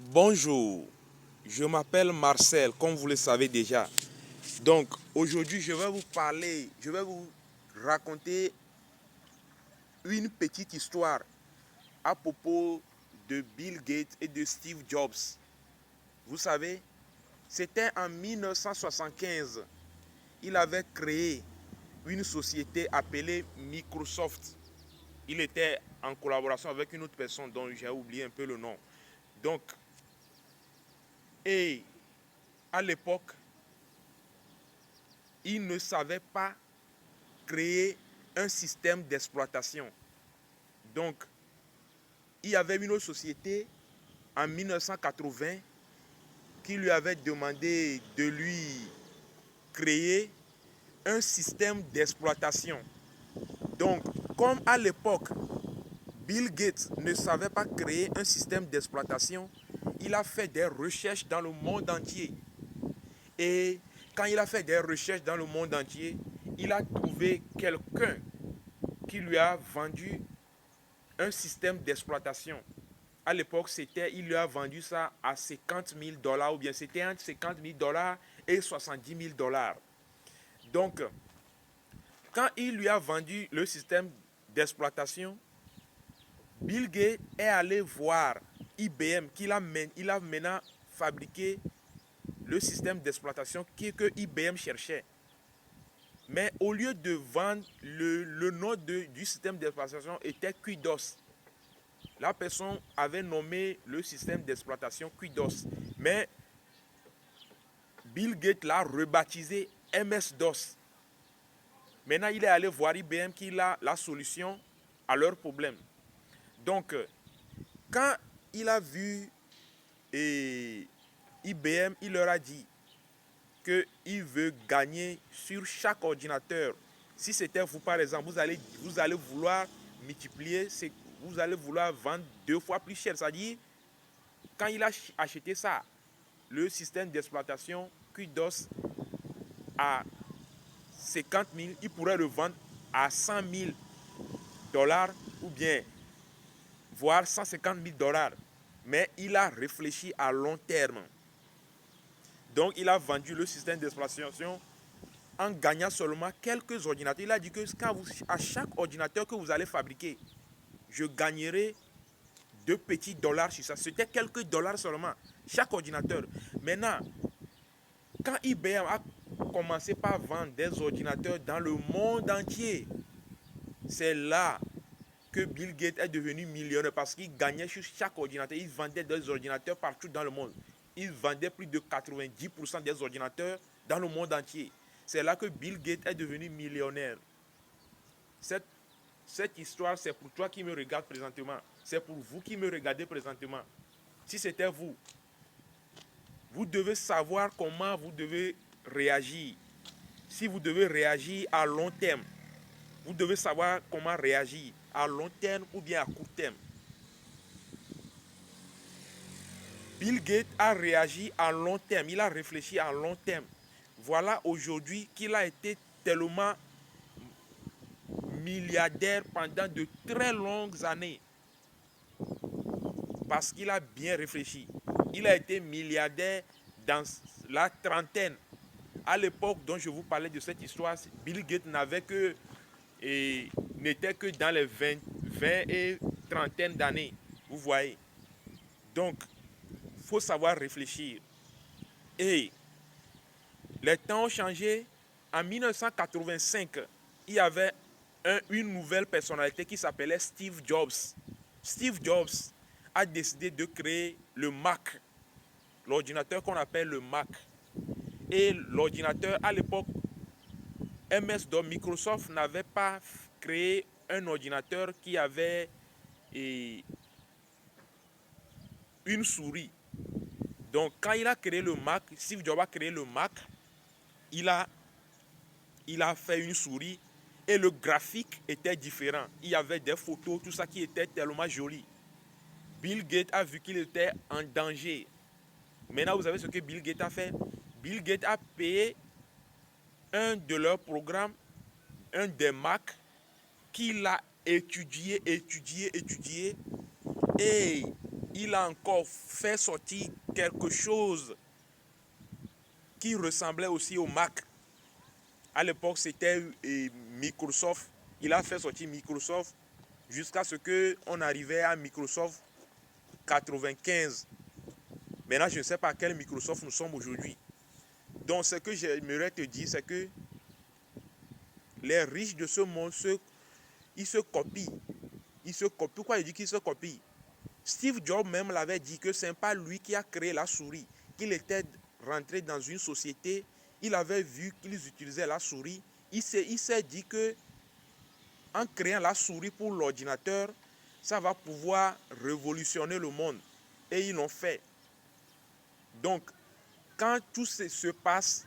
Bonjour, je m'appelle Marcel, comme vous le savez déjà. Donc aujourd'hui, je vais vous raconter une petite histoire à propos de Bill Gates et de Steve Jobs. Vous savez, c'était en 1975. Il avait créé une société appelée Microsoft. Il était en collaboration avec une autre personne dont j'ai oublié un peu le nom. Donc, et à l'époque, il ne savait pas créer un système d'exploitation. Donc, il y avait une autre société en 1980 qui lui avait demandé de lui créer un système d'exploitation. Donc, comme à l'époque, Bill Gates ne savait pas créer un système d'exploitation, il a fait des recherches dans le monde entier. Et quand il a fait des recherches dans le monde entier, il a trouvé quelqu'un qui lui a vendu un système d'exploitation. À l'époque, il lui a vendu ça à 50 000 dollars, ou bien c'était entre 50 000 dollars et 70 000 dollars. Donc, quand il lui a vendu le système d'exploitation, Bill Gates est allé voir IBM, il a maintenant fabriqué le système d'exploitation que IBM cherchait. Mais au lieu de vendre, le nom du système d'exploitation était QDOS. La personne avait nommé le système d'exploitation QDOS. Mais Bill Gates l'a rebaptisé MS-DOS. Maintenant, il est allé voir IBM qui a la solution à leur problème. Donc, quand il a vu IBM, il leur a dit qu'il veut gagner sur chaque ordinateur. Si c'était vous, par exemple, vous allez vouloir multiplier, vous allez vouloir vendre 2 fois plus cher. C'est-à-dire, quand il a acheté ça, le système d'exploitation QDOS à 50 000, il pourrait le vendre à 100 000 dollars ou bien voire 150 000 dollars. Mais il a réfléchi à long terme. Donc, il a vendu le système d'exploitation en gagnant seulement quelques ordinateurs. Il a dit que à chaque ordinateur que vous allez fabriquer, je gagnerai 2 petits dollars sur ça. C'était quelques dollars seulement, chaque ordinateur. Maintenant, quand IBM a commencé par vendre des ordinateurs dans le monde entier, c'est là que Bill Gates est devenu millionnaire parce qu'il gagnait sur chaque ordinateur. Il vendait des ordinateurs partout dans le monde. Il vendait plus de 90% des ordinateurs dans le monde entier. C'est là que Bill Gates est devenu millionnaire. Cette histoire, c'est pour toi qui me regardes présentement. C'est pour vous qui me regardez présentement. Si c'était vous, vous devez savoir comment vous devez réagir. Si vous devez réagir à long terme, vous devez savoir comment réagir à long terme ou bien à court terme. Bill Gates a réagi à long terme, il a réfléchi à long terme. Voilà aujourd'hui qu'il a été tellement milliardaire pendant de très longues années. Parce qu'il a bien réfléchi. Il a été milliardaire dans la trentaine. À l'époque dont je vous parlais de cette histoire, Bill Gates n'était que dans les 20 et trentaine d'années. Vous voyez. Donc, il faut savoir réfléchir. Et les temps ont changé. En 1985, il y avait une nouvelle personnalité qui s'appelait Steve Jobs. Steve Jobs a décidé de créer le Mac, l'ordinateur qu'on appelle le Mac. Et l'ordinateur, à l'époque, MS-DOS, Microsoft n'avait pas créé un ordinateur qui avait une souris. Donc, quand il a créé le Mac, Steve Jobs a créé le Mac, il a fait une souris et le graphique était différent. Il y avait des photos, tout ça qui était tellement joli. Bill Gates a vu qu'il était en danger. Maintenant, vous savez ce que Bill Gates a fait? Bill Gates a payé un de leurs programmes, un des Mac, qu'il a étudié. Et il a encore fait sortir quelque chose qui ressemblait aussi au Mac. À l'époque, c'était Microsoft. Il a fait sortir Microsoft jusqu'à ce qu'on arrivait à Microsoft 95. Maintenant, je ne sais pas à quel Microsoft nous sommes aujourd'hui. Donc, ce que j'aimerais te dire, c'est que les riches de ce monde, ils se copient. Ils se copient. Pourquoi je dis qu'ils se copient? Steve Jobs même l'avait dit que ce n'est pas lui qui a créé la souris. Qu'il était rentré dans une société, il avait vu qu'ils utilisaient la souris. Il s'est dit que en créant la souris pour l'ordinateur, ça va pouvoir révolutionner le monde. Et ils l'ont fait. Donc, quand tout se passe,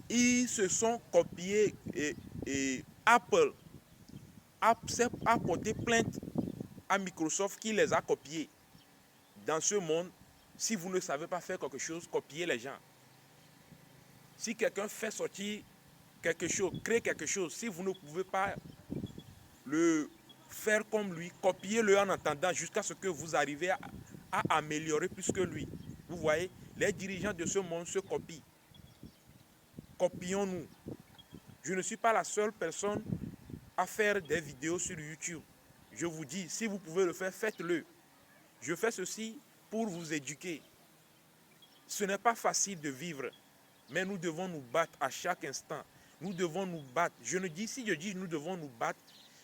ils se sont copiés et Apple a porté plainte à Microsoft qui les a copiés. Dans ce monde, si vous ne savez pas faire quelque chose, copiez les gens. Si quelqu'un fait sortir quelque chose, crée quelque chose, si vous ne pouvez pas le faire comme lui, copiez-le en attendant jusqu'à ce que vous arrivez à améliorer plus que lui. Vous voyez, les dirigeants de ce monde se copient. Copions-nous. Je ne suis pas la seule personne à faire des vidéos sur YouTube. Je vous dis, si vous pouvez le faire, faites-le. Je fais ceci pour vous éduquer. Ce n'est pas facile de vivre, mais nous devons nous battre à chaque instant. Nous devons nous battre. Si je dis nous devons nous battre,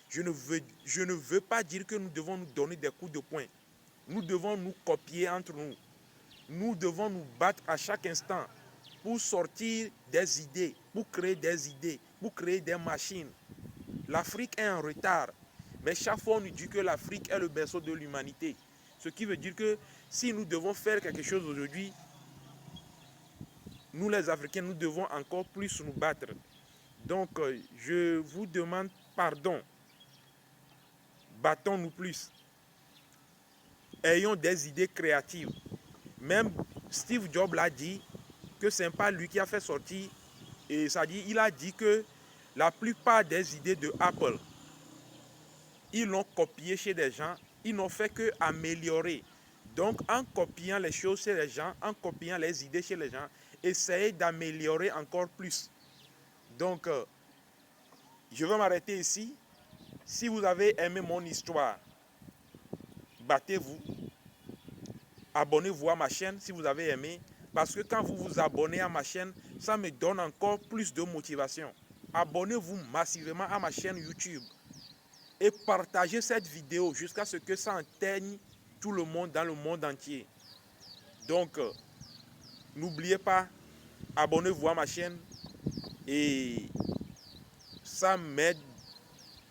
je ne veux pas dire que nous devons nous donner des coups de poing. Nous devons nous copier entre nous. Nous devons nous battre à chaque instant pour sortir des idées, pour créer des idées, pour créer des machines. L'Afrique est en retard, mais chaque fois on nous dit que l'Afrique est le berceau de l'humanité. Ce qui veut dire que si nous devons faire quelque chose aujourd'hui, nous les Africains, nous devons encore plus nous battre. Donc, je vous demande pardon. Battons-nous plus. Ayons des idées créatives. Même Steve Jobs l'a dit que ce n'est pas lui qui a fait sortir. Et ça dit, il a dit que la plupart des idées de Apple, ils l'ont copié chez des gens. Ils n'ont fait que améliorer. Donc, en copiant les choses chez les gens, en copiant les idées chez les gens, essayez d'améliorer encore plus. Donc, je vais m'arrêter ici. Si vous avez aimé mon histoire, battez-vous. Abonnez-vous à ma chaîne si vous avez aimé. Parce que quand vous vous abonnez à ma chaîne, ça me donne encore plus de motivation. Abonnez-vous massivement à ma chaîne YouTube. Et partagez cette vidéo jusqu'à ce que ça atteigne tout le monde dans le monde entier. Donc, n'oubliez pas, abonnez-vous à ma chaîne. Et ça m'aide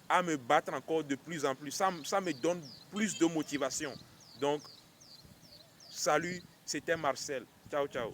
à me battre encore de plus en plus. Ça me donne plus de motivation. Donc, salut, c'était Marcel. Ciao, ciao.